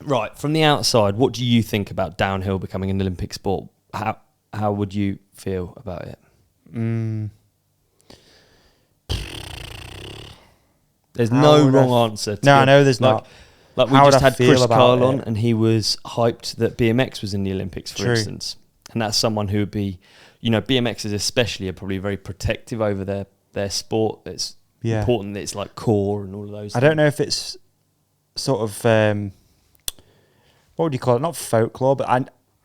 Right, from the outside, what do you think about downhill becoming an Olympic sport? How would you feel about it? There's no wrong answer. No, I know there's not. Like we just had Chris Carl on, and he was hyped that BMX was in the Olympics, for instance. And that's someone who would be, BMXers especially are probably very protective over their sport. It's important that it's like core and all of those things. I don't know if it's sort of, what would you call it? Not folklore, but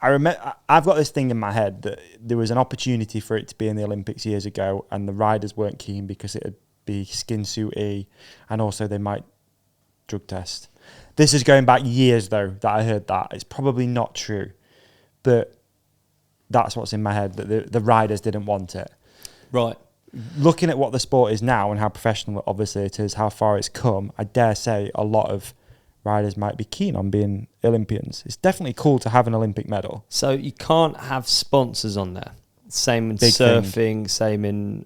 I remember, I've got this thing in my head that there was an opportunity for it to be in the Olympics years ago, and the riders weren't keen because it would be skin suit-y, and also they might drug test. This is going back years, though, that I heard that. It's probably not true, but that's what's in my head, that the riders didn't want it. Right. Looking at what the sport is now and how professional, obviously, it is, how far it's come, I dare say a lot of riders might be keen on being Olympians. It's definitely cool to have an Olympic medal. So you can't have sponsors on there. Same in surfing, same in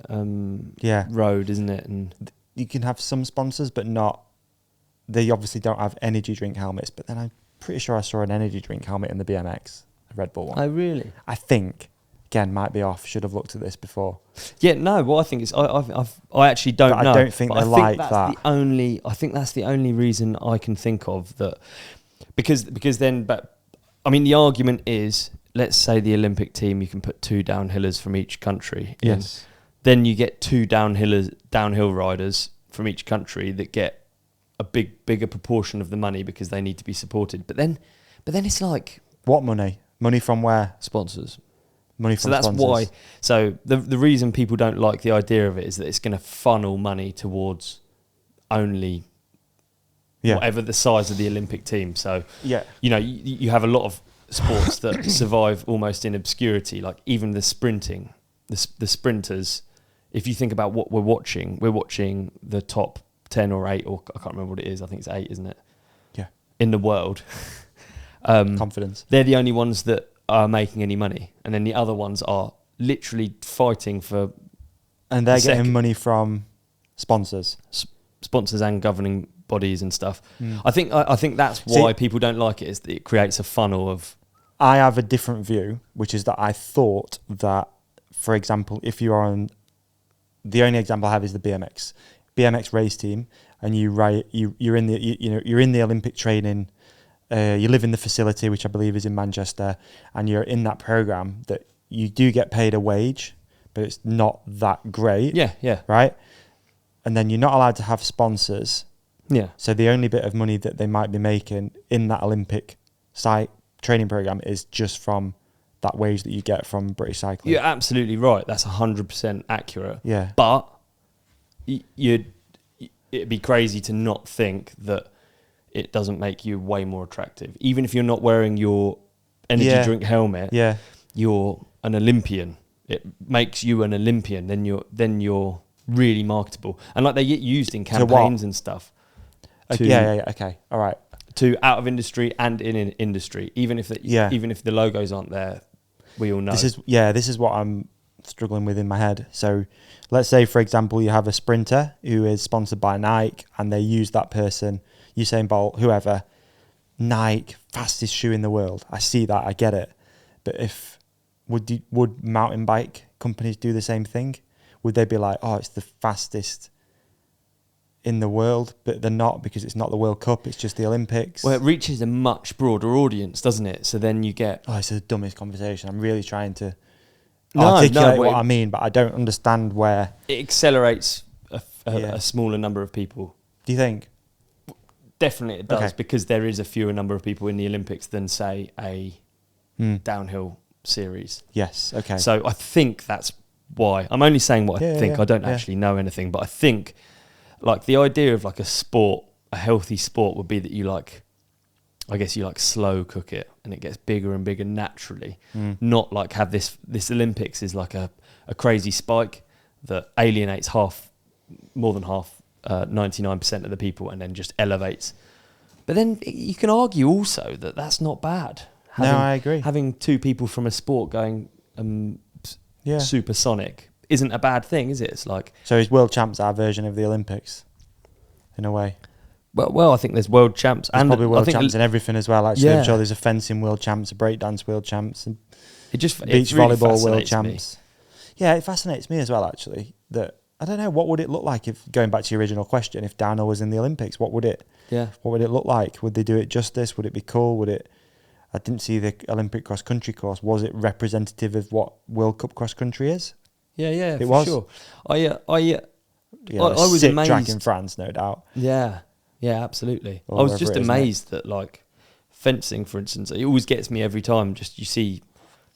road, isn't it? And you can have some sponsors, but not. They obviously don't have energy drink helmets, but then I'm pretty sure I saw an energy drink helmet in the BMX, a Red Bull one. Oh, really? I think, again, might be off. Should have looked at this before. Yeah, no. Well, I think it's. I actually don't know. I don't think they like that. I think that's the only reason I can think of that, because then. But I mean, the argument is, let's say the Olympic team, you can put 2 downhillers from each country. Yes. Then you get 2 downhill riders from each country that get a bigger proportion of the money because they need to be supported. But then it's like, what money? Money from where? Sponsors. Money from sponsors. So that's why. So the reason people don't like the idea of it is that it's going to funnel money towards only whatever the size of the Olympic team. So you have a lot of sports that survive almost in obscurity, like even the sprinting, the sprinters. If you think about what we're watching the top 10 or 8, or I can't remember what it is. I think it's 8, isn't it? Yeah. In the world. Confidence. They're the only ones that are making any money. And then the other ones are literally fighting for... And they're getting money from sponsors. Sponsors and governing bodies and stuff. I think that's why people don't like it, is that it creates a funnel of... I have a different view, which is that I thought that, for example, if you are on... The only example I have is the BMX race team, and you're in the Olympic training, you live in the facility, which I believe is in Manchester, and you're in that program that you do get paid a wage, but it's not that great. Yeah. Right? And then you're not allowed to have sponsors. Yeah. So the only bit of money that they might be making in that Olympic site training program is just from that wage that you get from British cycling. You're absolutely right. That's 100% accurate. Yeah. But it'd be crazy to not think that it doesn't make you way more attractive. Even if you're not wearing your energy drink helmet, you're an Olympian. It makes you an Olympian. Then you're really marketable. And like they get used in campaigns and stuff. Okay. All right. To out of industry and in industry, even if the logos aren't there, we all know. This is what I'm struggling with in my head. So let's say, for example, you have a sprinter who is sponsored by Nike, and they use that person, Usain Bolt, whoever, Nike, fastest shoe in the world. I see that, I get it. But would mountain bike companies do the same thing? Would they be like, oh, it's the fastest in the world, but they're not, because it's not the World Cup, it's just the Olympics? Well, it reaches a much broader audience, doesn't it? So then you get... Oh, it's the dumbest conversation. I'm really trying to articulate what I mean, but I don't understand where... It accelerates a smaller number of people. Do you think? Definitely it does, because there is a fewer number of people in the Olympics than, say, a downhill series. Yes, okay. So I think that's why. I'm only saying what I think. I don't actually know anything, but I think... Like the idea of like a healthy sport would be that you slow cook it and it gets bigger and bigger naturally. Not like have this Olympics is like a crazy spike that alienates more than half, 99% of the people, and then just elevates. But then you can argue also that that's not bad. I agree. Having 2 people from a sport going supersonic isn't a bad thing, is it? It's like... So is World Champs our version of the Olympics, in a way? Well, I think there's world champs. There's and probably world I think champs in everything as well, actually. Yeah. I'm sure there's a fencing world champs, a breakdance world champs, and beach really volleyball world fascinates champs. Yeah, it fascinates me as well, actually. That I don't know, what would it look like if, going back to your original question, if downhill was in the Olympics? What would it look like? Would they do it justice? Would it be cool? I didn't see the Olympic cross country course. Was it representative of what World Cup cross country is? Yeah, it was. Sure. I was sick amazed. track in France, no doubt. Yeah, absolutely. Or I was wherever just it is, amazed that, like, fencing, for instance, it always gets me every time. Just you see,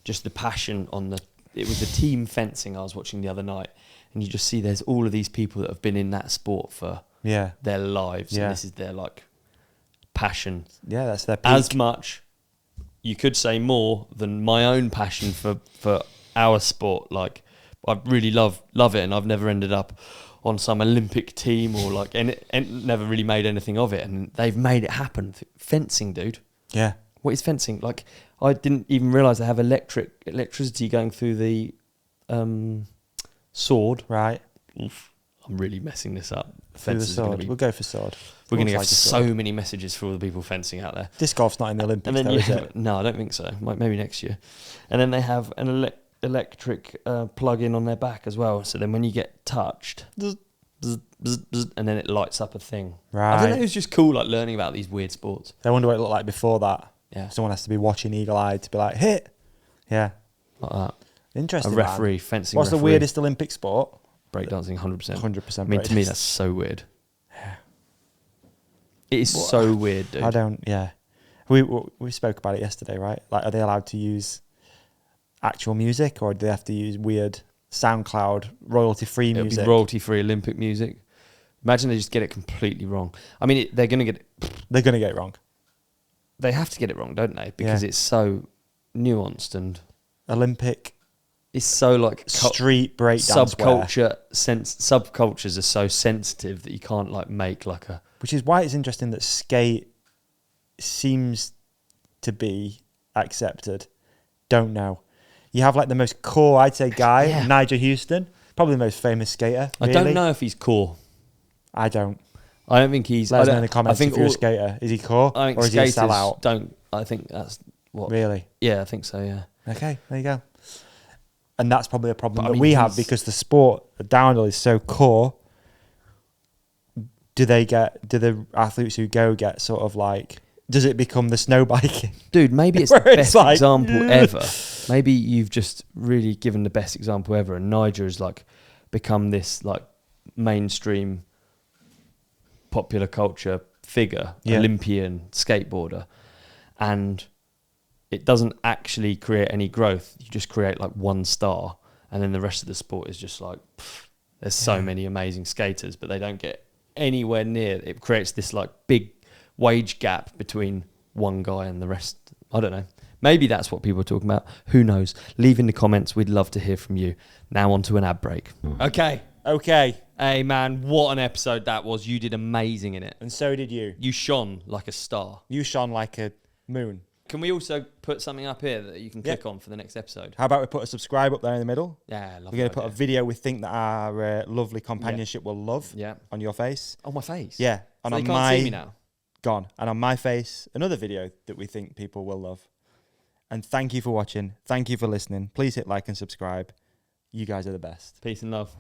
just the passion on the. It was the team fencing I was watching the other night, and you just see there's all of these people that have been in that sport for their lives, and this is their like passion. Yeah, that's their peak. As much, you could say more than my own passion for our sport. Like, I really love it, and I've never ended up on some Olympic team or like, and never really made anything of it, and they've made it happen. Fencing, dude. Yeah. What is fencing? Like, I didn't even realise they have electricity going through the sword. Right. Oof, I'm really messing this up. Through the sword. We'll go for sword. We're going to get so many messages for all the people fencing out there. Disc golf's not in the Olympics, and then is it? No, I don't think so. Maybe next year. And then they have an electric plug-in on their back as well. So then when you get touched, bzz, bzz, bzz, and then it lights up a thing. Right. I don't know. It was just cool, like, learning about these weird sports. I wonder what it looked like before that. Yeah. Someone has to be watching eagle-eyed to be like, hit. Yeah. Like that. Interesting. A referee, fencing. What's the weirdest Olympic sport? Breakdancing, 100%. 100%. I mean, to me, that's so weird. It is so weird, dude. I don't. Yeah. We spoke about it yesterday, right? Like, are they allowed to use actual music, or do they have to use weird SoundCloud royalty-free music? It'll be royalty-free Olympic music. Imagine they just get it completely wrong. I mean, they're going to get it. They're going to get it wrong. They have to get it wrong, don't they? Because it's so nuanced and Olympic. It's so like street breakdance subcultures are so sensitive that you can't like make like a. Which is why it's interesting that skate seems to be accepted. Don't know. You have like the most core, I'd say, guy, Nigel Houston, probably the most famous skater. Really. I don't know if he's core. I don't think he's. Let us know in the comments if you're a skater. Is he core? I think or is he a sellout? I think that's what. Really? Yeah, I think so. Yeah. Okay, there you go. And that's probably a problem that we have because the sport, the downhill, is so core. Do the athletes who go get sort of like? Does it become the snow biking? Dude, maybe it's the best example ever. Maybe you've just really given the best example ever, and Niger has like become this like mainstream popular culture figure, Olympian skateboarder, and it doesn't actually create any growth. You just create like one star, and then the rest of the sport is just like there's so many amazing skaters, but they don't get anywhere near. It creates this like big wage gap between one guy and the rest. I don't know. Maybe that's what people are talking about. Who knows? Leave in the comments. We'd love to hear from you. Now on to an ad break. Okay. Hey, man, what an episode that was. You did amazing in it. And so did you. You shone like a star. You shone like a moon. Can we also put something up here that you can click on for the next episode? How about we put a subscribe up there in the middle? Yeah, I love We're going to put a video we think that our lovely companionship will love on your face. On my face? Yeah. And so on can't see me now? Gone. And on my face, another video that we think people will love. And thank you for watching. Thank you for listening. Please hit like and subscribe. You guys are the best. Peace and love.